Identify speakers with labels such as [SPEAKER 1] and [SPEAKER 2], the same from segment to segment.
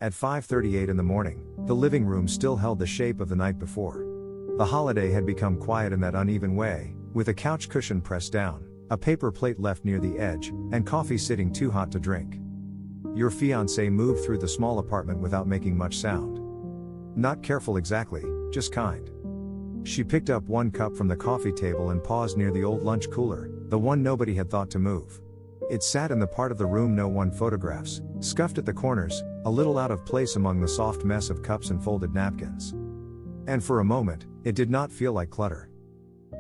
[SPEAKER 1] At 5:38 in the morning, the living room still held the shape of the night before. The holiday had become quiet in that uneven way, with a couch cushion pressed down, a paper plate left near the edge, and coffee sitting too hot to drink. Your fiancée moved through the small apartment without making much sound. Not careful exactly, just kind. She picked up one cup from the coffee table and paused near the old lunch cooler, the one nobody had thought to move. It sat in the part of the room no one photographs, scuffed at the corners, a little out of place among the soft mess of cups and folded napkins. And for a moment, it did not feel like clutter.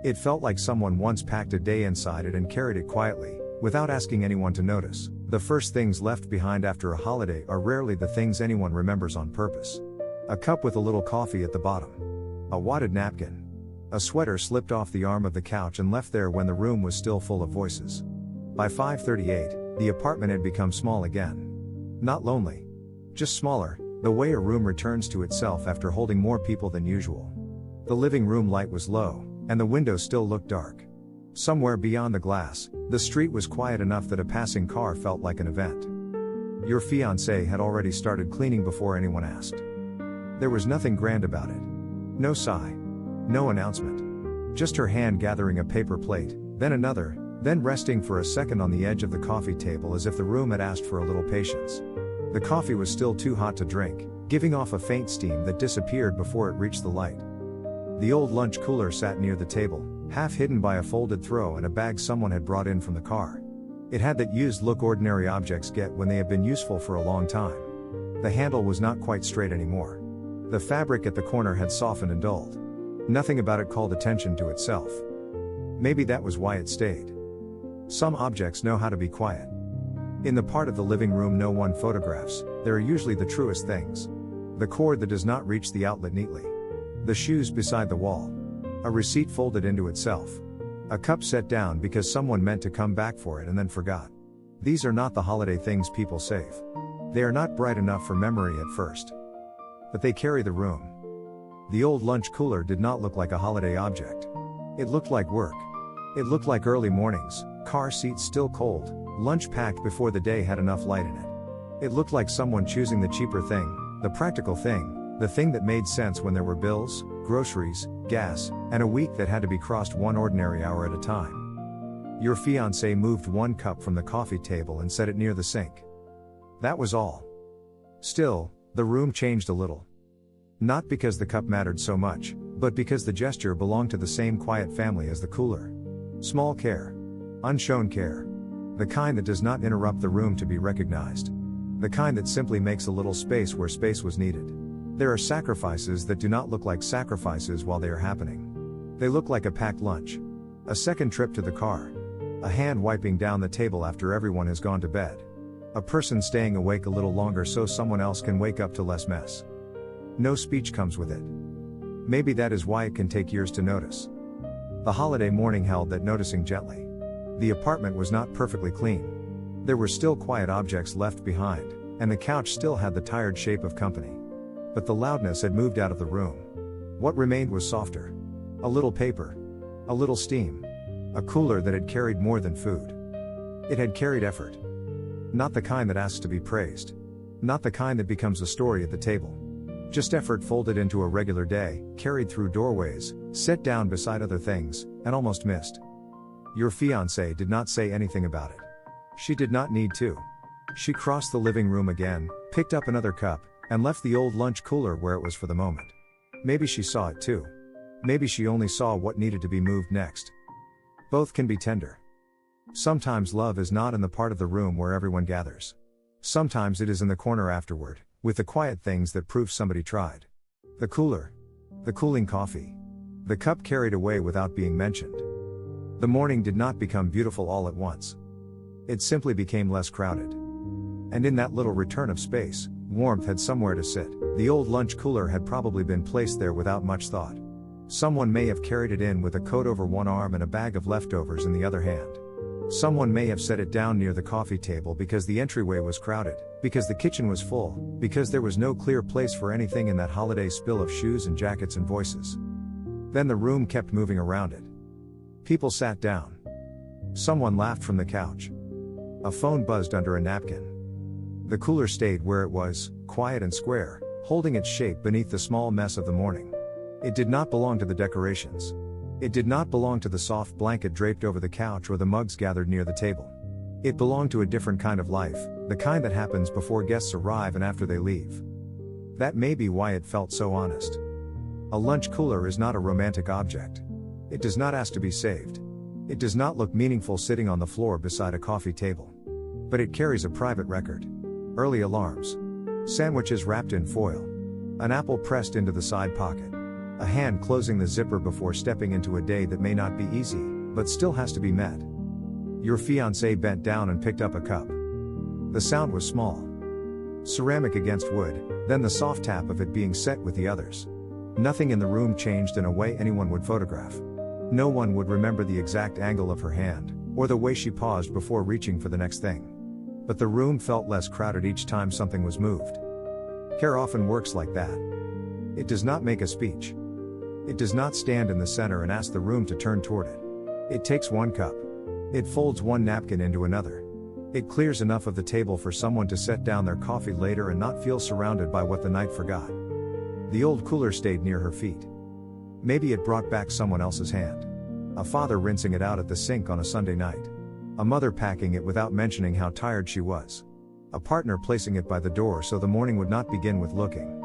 [SPEAKER 1] It felt like someone once packed a day inside it and carried it quietly, without asking anyone to notice. The first things left behind after a holiday are rarely the things anyone remembers on purpose. A cup with a little coffee at the bottom. A wadded napkin. A sweater slipped off the arm of the couch and left there when the room was still full of voices. By 5:38, the apartment had become small again. Not lonely. Just smaller, the way a room returns to itself after holding more people than usual. The living room light was low, and the windows still looked dark. Somewhere beyond the glass, the street was quiet enough that a passing car felt like an event. Your fiancée had already started cleaning before anyone asked. There was nothing grand about it. No sigh. No announcement. Just her hand gathering a paper plate, then another, then resting for a second on the edge of the coffee table as if the room had asked for a little patience. The coffee was still too hot to drink, giving off a faint steam that disappeared before it reached the light. The old lunch cooler sat near the table, half hidden by a folded throw and a bag someone had brought in from the car. It had that used look ordinary objects get when they have been useful for a long time. The handle was not quite straight anymore. The fabric at the corner had softened and dulled. Nothing about it called attention to itself. Maybe that was why it stayed. Some objects know how to be quiet. In the part of the living room no one photographs, there are usually the truest things. The cord that does not reach the outlet neatly. The shoes beside the wall. A receipt folded into itself. A cup set down because someone meant to come back for it and then forgot. These are not the holiday things people save. They are not bright enough for memory at first. But they carry the room. The old lunch cooler did not look like a holiday object. It looked like work. It looked like early mornings, car seats still cold, lunch packed before the day had enough light in it. It looked like someone choosing the cheaper thing, the practical thing, the thing that made sense when there were bills, groceries, gas, and a week that had to be crossed one ordinary hour at a time. Your fiancé moved one cup from the coffee table and set it near the sink. That was all. Still, the room changed a little. Not because the cup mattered so much, but because the gesture belonged to the same quiet family as the cooler. Small care. Unshown care. The kind that does not interrupt the room to be recognized. The kind that simply makes a little space where space was needed. There are sacrifices that do not look like sacrifices while they are happening. They look like a packed lunch. A second trip to the car. A hand wiping down the table after everyone has gone to bed. A person staying awake a little longer so someone else can wake up to less mess. No speech comes with it. Maybe that is why it can take years to notice. The holiday morning held that noticing gently. The apartment was not perfectly clean. There were still quiet objects left behind, and the couch still had the tired shape of company. But the loudness had moved out of the room. What remained was softer. A little paper. A little steam. A cooler that had carried more than food. It had carried effort. Not the kind that asks to be praised. Not the kind that becomes a story at the table. Just effort folded into a regular day, carried through doorways, set down beside other things, and almost missed. Your fiancé did not say anything about it. She did not need to. She crossed the living room again, picked up another cup, and left the old lunch cooler where it was for the moment. Maybe she saw it too. Maybe she only saw what needed to be moved next. Both can be tender. Sometimes love is not in the part of the room where everyone gathers. Sometimes it is in the corner afterward, with the quiet things that prove somebody tried. The cooler. The cooling coffee. The cup carried away without being mentioned. The morning did not become beautiful all at once. It simply became less crowded. And in that little return of space, warmth had somewhere to sit. The old lunch cooler had probably been placed there without much thought. Someone may have carried it in with a coat over one arm and a bag of leftovers in the other hand. Someone may have set it down near the coffee table because the entryway was crowded, because the kitchen was full, because there was no clear place for anything in that holiday spill of shoes and jackets and voices. Then the room kept moving around it. People sat down. Someone laughed from the couch. A phone buzzed under a napkin. The cooler stayed where it was, quiet and square, holding its shape beneath the small mess of the morning. It did not belong to the decorations. It did not belong to the soft blanket draped over the couch or the mugs gathered near the table. It belonged to a different kind of life, the kind that happens before guests arrive and after they leave. That may be why it felt so honest. A lunch cooler is not a romantic object. It does not ask to be saved. It does not look meaningful sitting on the floor beside a coffee table. But it carries a private record. Early alarms. Sandwiches wrapped in foil. An apple pressed into the side pocket. A hand closing the zipper before stepping into a day that may not be easy, but still has to be met. Your fiancé bent down and picked up a cup. The sound was small. Ceramic against wood, then the soft tap of it being set with the others. Nothing in the room changed in a way anyone would photograph. No one would remember the exact angle of her hand, or the way she paused before reaching for the next thing. But the room felt less crowded each time something was moved. Care often works like that. It does not make a speech. It does not stand in the center and ask the room to turn toward it. It takes one cup. It folds one napkin into another. It clears enough of the table for someone to set down their coffee later and not feel surrounded by what the night forgot. The old cooler stayed near her feet. Maybe it brought back someone else's hand. A father rinsing it out at the sink on a Sunday night. A mother packing it without mentioning how tired she was. A partner placing it by the door so the morning would not begin with looking.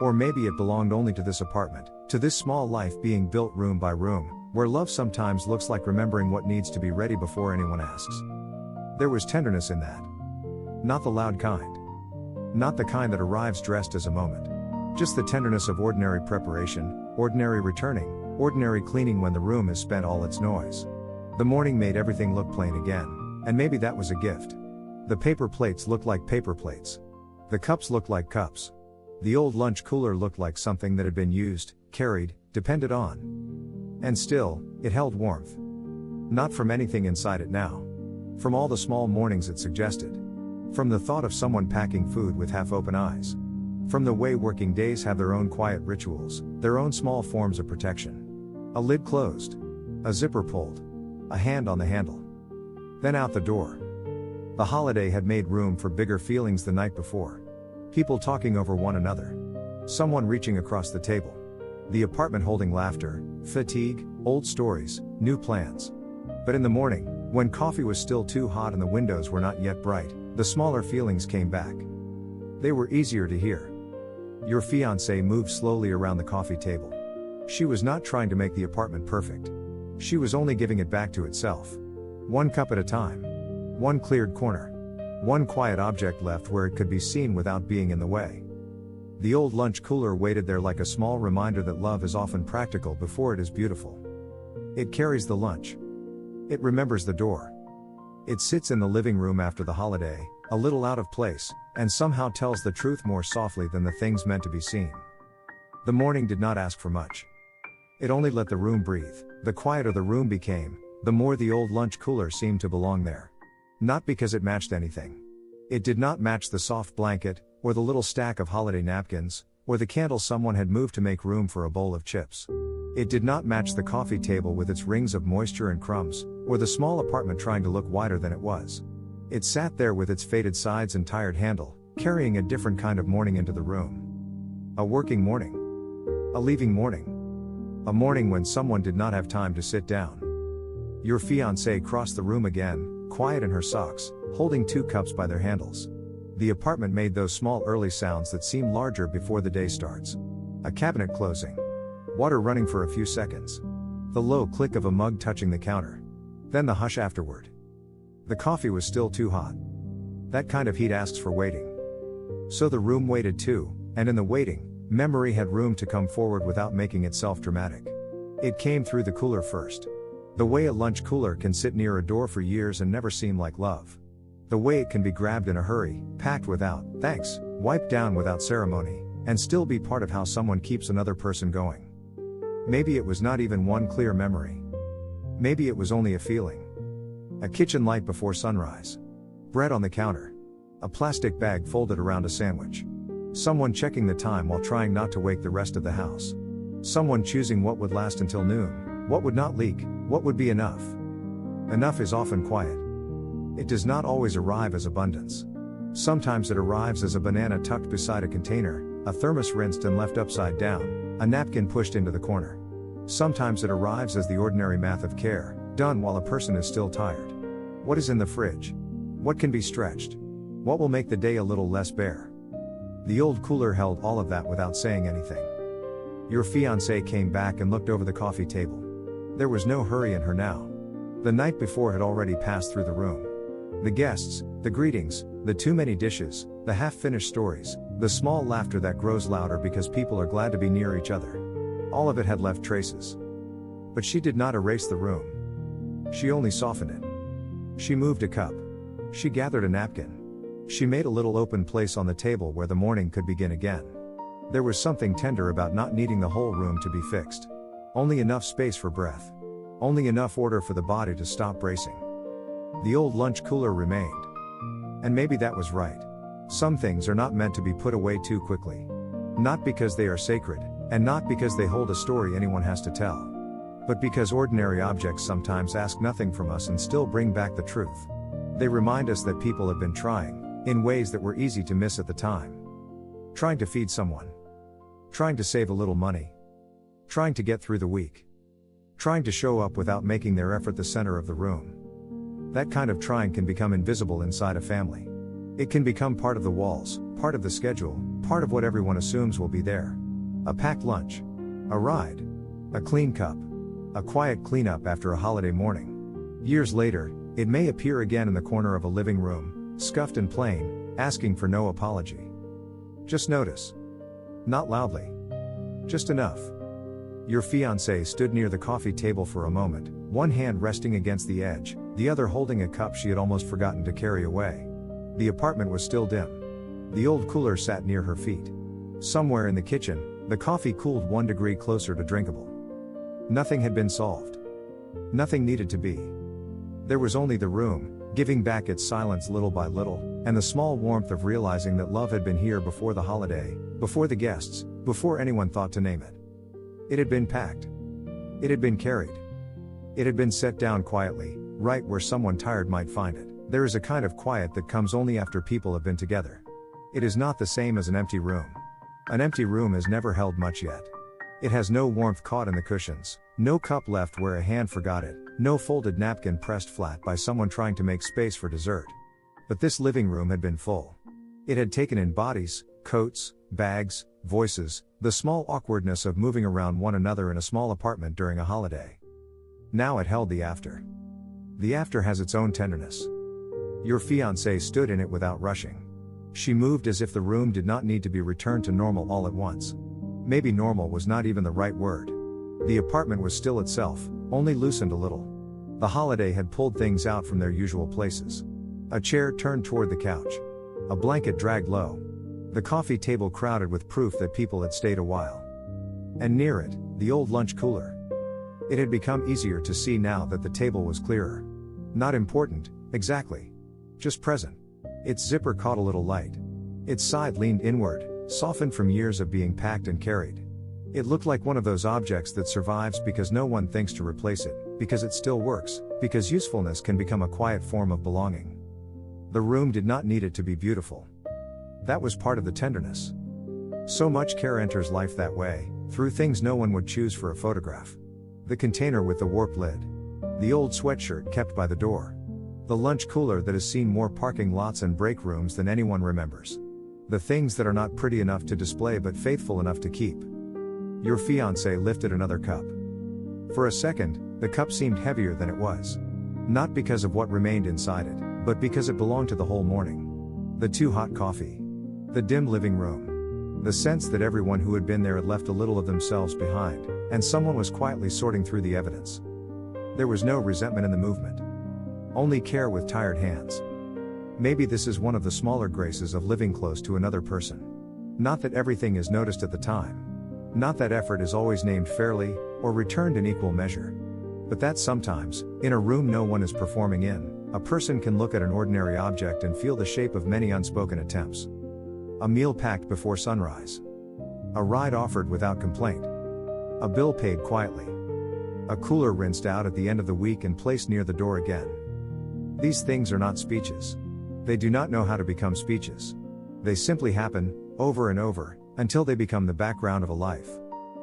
[SPEAKER 1] Or maybe it belonged only to this apartment, to this small life being built room by room, where love sometimes looks like remembering what needs to be ready before anyone asks. There was tenderness in that. Not the loud kind. Not the kind that arrives dressed as a moment. Just the tenderness of ordinary preparation, ordinary returning, ordinary cleaning when the room has spent all its noise. The morning made everything look plain again, and maybe that was a gift. The paper plates looked like paper plates. The cups looked like cups. The old lunch cooler looked like something that had been used, carried, depended on. And still, it held warmth. Not from anything inside it now. From all the small mornings it suggested. From the thought of someone packing food with half-open eyes. From the way working days have their own quiet rituals, their own small forms of protection. A lid closed. A zipper pulled. A hand on the handle. Then out the door. The holiday had made room for bigger feelings the night before. People talking over one another. Someone reaching across the table. The apartment holding laughter, fatigue, old stories, new plans. But in the morning, when coffee was still too hot and the windows were not yet bright, the smaller feelings came back. They were easier to hear. Your fiancé moved slowly around the coffee table. She was not trying to make the apartment perfect. She was only giving it back to itself. One cup at a time. One cleared corner. One quiet object left where it could be seen without being in the way. The old lunch cooler waited there like a small reminder that love is often practical before it is beautiful. It carries the lunch. It remembers the door. It sits in the living room after the holiday, a little out of place, and somehow tells the truth more softly than the things meant to be seen. The morning did not ask for much. It only let the room breathe. The quieter the room became, the more the old lunch cooler seemed to belong there. Not because it matched anything. It did not match the soft blanket, or the little stack of holiday napkins, or the candle someone had moved to make room for a bowl of chips. It did not match the coffee table with its rings of moisture and crumbs, or the small apartment trying to look wider than it was. It sat there with its faded sides and tired handle, carrying a different kind of morning into the room. A working morning. A leaving morning. A morning when someone did not have time to sit down. Your fiancé crossed the room again, quiet in her socks, holding two cups by their handles. The apartment made those small early sounds that seem larger before the day starts. A cabinet closing. Water running for a few seconds. The low click of a mug touching the counter. Then the hush afterward. The coffee was still too hot. That kind of heat asks for waiting. So the room waited too, and in the waiting, memory had room to come forward without making itself dramatic. It came through the cooler first. The way a lunch cooler can sit near a door for years and never seem like love. The way it can be grabbed in a hurry, packed without thanks, wiped down without ceremony, and still be part of how someone keeps another person going. Maybe it was not even one clear memory. Maybe it was only a feeling. A kitchen light before sunrise. Bread on the counter. A plastic bag folded around a sandwich. Someone checking the time while trying not to wake the rest of the house. Someone choosing what would last until noon, what would not leak, what would be enough. Enough is often quiet. It does not always arrive as abundance. Sometimes it arrives as a banana tucked beside a container, a thermos rinsed and left upside down, a napkin pushed into the corner. Sometimes it arrives as the ordinary math of care, done while a person is still tired. What is in the fridge? What can be stretched? What will make the day a little less bare? The old cooler held all of that without saying anything. Your fiancée came back and looked over the coffee table. There was no hurry in her now. The night before had already passed through the room. The guests, the greetings, the too many dishes, the half-finished stories, the small laughter that grows louder because people are glad to be near each other. All of it had left traces. But she did not erase the room. She only softened it. She moved a cup. She gathered a napkin. She made a little open place on the table where the morning could begin again. There was something tender about not needing the whole room to be fixed. Only enough space for breath. Only enough order for the body to stop bracing. The old lunch cooler remained. And maybe that was right. Some things are not meant to be put away too quickly. Not because they are sacred, and not because they hold a story anyone has to tell. But because ordinary objects sometimes ask nothing from us and still bring back the truth. They remind us that people have been trying, in ways that were easy to miss at the time. Trying to feed someone. Trying to save a little money. Trying to get through the week. Trying to show up without making their effort the center of the room. That kind of trying can become invisible inside a family. It can become part of the walls, part of the schedule, part of what everyone assumes will be there. A packed lunch. A ride. A clean cup. A quiet cleanup after a holiday morning. Years later, it may appear again in the corner of a living room, scuffed and plain, asking for no apology. Just notice. Not loudly. Just enough. Your fiancé stood near the coffee table for a moment, one hand resting against the edge, the other holding a cup she had almost forgotten to carry away. The apartment was still dim. The old cooler sat near her feet. Somewhere in the kitchen, the coffee cooled 1 degree closer to drinkable. Nothing had been solved. Nothing needed to be. There was only the room, giving back its silence little by little, and the small warmth of realizing that love had been here before the holiday, before the guests, before anyone thought to name it. It had been packed. It had been carried. It had been set down quietly, right where someone tired might find it. There is a kind of quiet that comes only after people have been together. It is not the same as an empty room. An empty room has never held much yet. It has no warmth caught in the cushions, no cup left where a hand forgot it, no folded napkin pressed flat by someone trying to make space for dessert. But this living room had been full. It had taken in bodies, coats, bags, voices, the small awkwardness of moving around one another in a small apartment during a holiday. Now it held the after. The after has its own tenderness. Your fiancé stood in it without rushing. She moved as if the room did not need to be returned to normal all at once. Maybe normal was not even the right word. The apartment was still itself, only loosened a little. The holiday had pulled things out from their usual places. A chair turned toward the couch. A blanket dragged low. The coffee table crowded with proof that people had stayed a while. And near it, the old lunch cooler. It had become easier to see now that the table was clearer. Not important, exactly. Just present. Its zipper caught a little light. Its side leaned inward, softened from years of being packed and carried. It looked like one of those objects that survives because no one thinks to replace it, because it still works, because usefulness can become a quiet form of belonging. The room did not need it to be beautiful. That was part of the tenderness. So much care enters life that way, through things no one would choose for a photograph. The container with the warped lid. The old sweatshirt kept by the door. The lunch cooler that has seen more parking lots and break rooms than anyone remembers. The things that are not pretty enough to display but faithful enough to keep. Your fiancé lifted another cup. For a second, the cup seemed heavier than it was. Not because of what remained inside it, but because it belonged to the whole morning. The too hot coffee. The dim living room. The sense that everyone who had been there had left a little of themselves behind, and someone was quietly sorting through the evidence. There was no resentment in the movement. Only care with tired hands. Maybe this is one of the smaller graces of living close to another person. Not that everything is noticed at the time. Not that effort is always named fairly, or returned in equal measure. But that sometimes, in a room no one is performing in, a person can look at an ordinary object and feel the shape of many unspoken attempts. A meal packed before sunrise. A ride offered without complaint. A bill paid quietly. A cooler rinsed out at the end of the week and placed near the door again. These things are not speeches. They do not know how to become speeches. They simply happen, over and over, until they become the background of a life.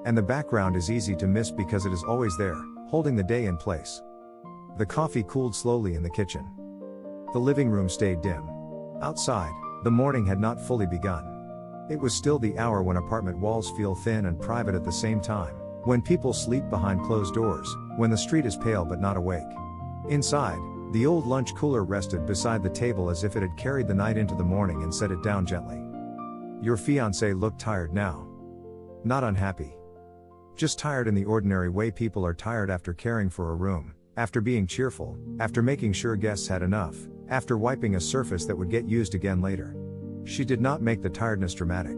[SPEAKER 1] And the background is easy to miss because it is always there, holding the day in place. The coffee cooled slowly in the kitchen. The living room stayed dim. Outside, the morning had not fully begun. It was still the hour when apartment walls feel thin and private at the same time, when people sleep behind closed doors, when the street is pale but not awake. Inside, the old lunch cooler rested beside the table as if it had carried the night into the morning and set it down gently. Your fiancé looked tired now. Not unhappy. Just tired in the ordinary way people are tired after caring for a room, after being cheerful, after making sure guests had enough, after wiping a surface that would get used again later. She did not make the tiredness dramatic.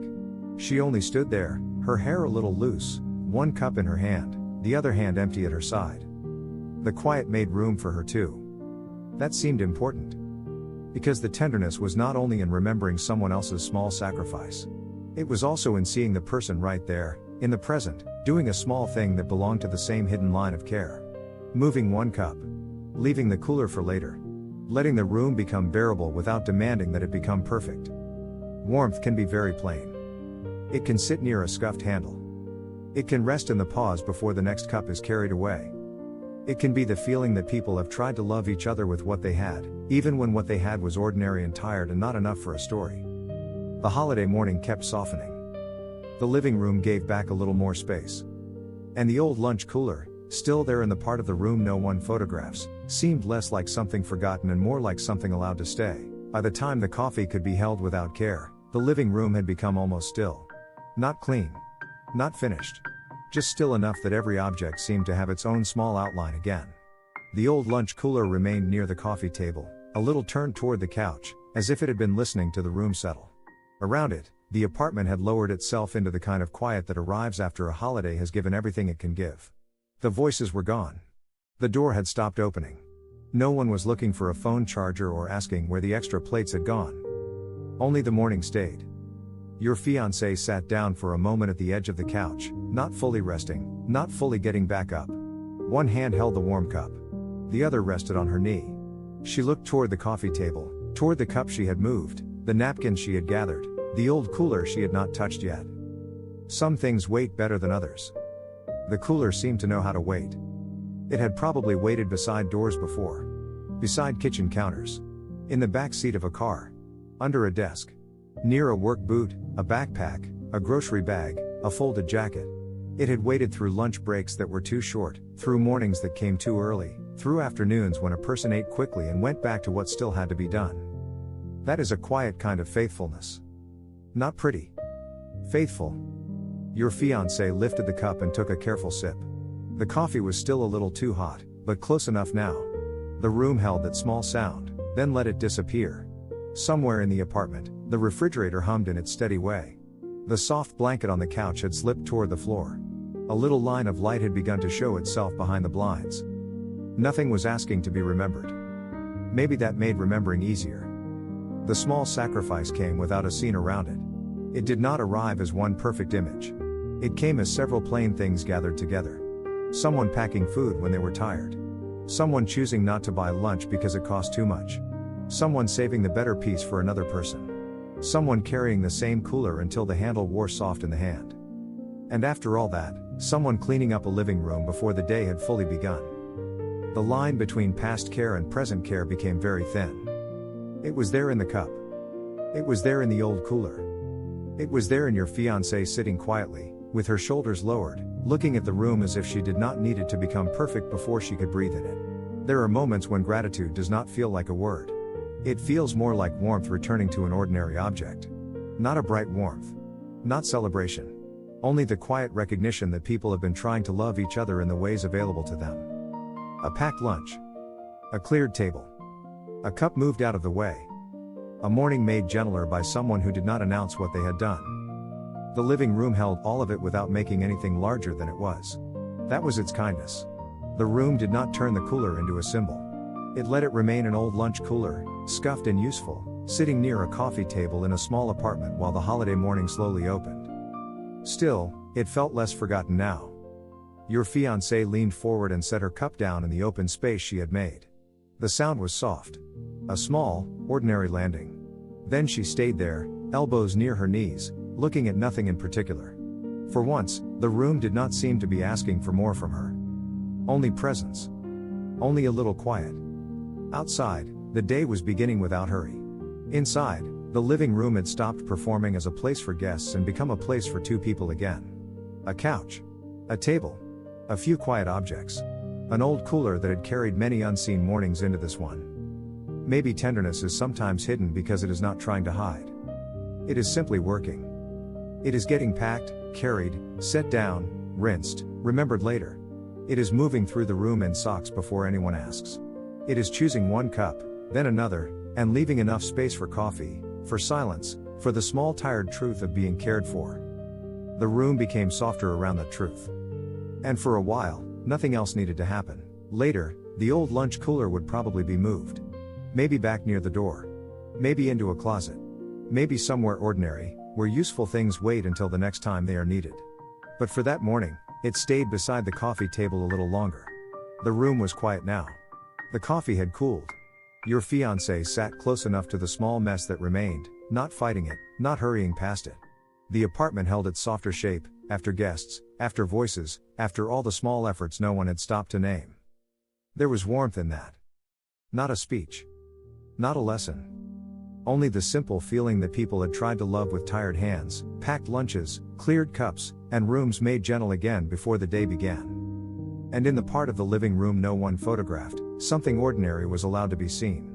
[SPEAKER 1] She only stood there, her hair a little loose, one cup in her hand, the other hand empty at her side. The quiet made room for her too. That seemed important. Because the tenderness was not only in remembering someone else's small sacrifice. It was also in seeing the person right there, in the present, doing a small thing that belonged to the same hidden line of care. Moving one cup. Leaving the cooler for later. Letting the room become bearable without demanding that it become perfect. Warmth can be very plain. It can sit near a scuffed handle. It can rest in the pause before the next cup is carried away. It can be the feeling that people have tried to love each other with what they had, even when what they had was ordinary and tired and not enough for a story. The holiday morning kept softening. The living room gave back a little more space. And the old lunch cooler, still there in the part of the room no one photographs, seemed less like something forgotten and more like something allowed to stay. By the time the coffee could be held without care, the living room had become almost still. Not clean. Not finished. Just still enough that every object seemed to have its own small outline again. The old lunch cooler remained near the coffee table, a little turned toward the couch, as if it had been listening to the room settle. Around it, the apartment had lowered itself into the kind of quiet that arrives after a holiday has given everything it can give. The voices were gone. The door had stopped opening. No one was looking for a phone charger or asking where the extra plates had gone. Only the morning stayed. Your fiancé sat down for a moment at the edge of the couch, not fully resting, not fully getting back up. One hand held the warm cup. The other rested on her knee. She looked toward the coffee table, toward the cup she had moved, the napkins she had gathered, the old cooler she had not touched yet. Some things wait better than others. The cooler seemed to know how to wait. It had probably waited beside doors before. Beside kitchen counters. In the back seat of a car. Under a desk. Near a work boot, a backpack, a grocery bag, a folded jacket. It had waited through lunch breaks that were too short, through mornings that came too early, through afternoons when a person ate quickly and went back to what still had to be done. That is a quiet kind of faithfulness. Not pretty. Faithful. Your fiancé lifted the cup and took a careful sip. The coffee was still a little too hot, but close enough now. The room held that small sound, then let it disappear. Somewhere in the apartment, the refrigerator hummed in its steady way. The soft blanket on the couch had slipped toward the floor. A little line of light had begun to show itself behind the blinds. Nothing was asking to be remembered. Maybe that made remembering easier. The small sacrifice came without a scene around it. It did not arrive as one perfect image. It came as several plain things gathered together. Someone packing food when they were tired. Someone choosing not to buy lunch because it cost too much. Someone saving the better piece for another person. Someone carrying the same cooler until the handle wore soft in the hand. And after all that, someone cleaning up a living room before the day had fully begun. The line between past care and present care became very thin. It was there in the cup. It was there in the old cooler. It was there in your fiancée sitting quietly, with her shoulders lowered, looking at the room as if she did not need it to become perfect before she could breathe in it. There are moments when gratitude does not feel like a word. It feels more like warmth returning to an ordinary object. Not a bright warmth. Not celebration. Only the quiet recognition that people have been trying to love each other in the ways available to them. A packed lunch. A cleared table. A cup moved out of the way. A morning made gentler by someone who did not announce what they had done. The living room held all of it without making anything larger than it was. That was its kindness. The room did not turn the cooler into a symbol. It let it remain an old lunch cooler, scuffed and useful, sitting near a coffee table in a small apartment while the holiday morning slowly opened. Still, it felt less forgotten now. Your fiancée leaned forward and set her cup down in the open space she had made. The sound was soft. A small, ordinary landing. Then she stayed there, elbows near her knees, looking at nothing in particular. For once, the room did not seem to be asking for more from her. Only presence. Only a little quiet. Outside, the day was beginning without hurry. Inside, the living room had stopped performing as a place for guests and become a place for two people again. A couch. A table. A few quiet objects. An old cooler that had carried many unseen mornings into this one. Maybe tenderness is sometimes hidden because it is not trying to hide. It is simply working. It is getting packed, carried, set down, rinsed, remembered later. It is moving through the room in socks before anyone asks. It is choosing one cup, then another, and leaving enough space for coffee, for silence, for the small tired truth of being cared for. The room became softer around that truth. And for a while, nothing else needed to happen. Later, the old lunch cooler would probably be moved. Maybe back near the door. Maybe into a closet. Maybe somewhere ordinary, where useful things wait until the next time they are needed. But for that morning, it stayed beside the coffee table a little longer. The room was quiet now. The coffee had cooled. Your fiancé sat close enough to the small mess that remained, not fighting it, not hurrying past it. The apartment held its softer shape, after guests, after voices, after all the small efforts no one had stopped to name. There was warmth in that. Not a speech. Not a lesson. Only the simple feeling that people had tried to love with tired hands, packed lunches, cleared cups, and rooms made gentle again before the day began. And in the part of the living room no one photographed, something ordinary was allowed to be seen.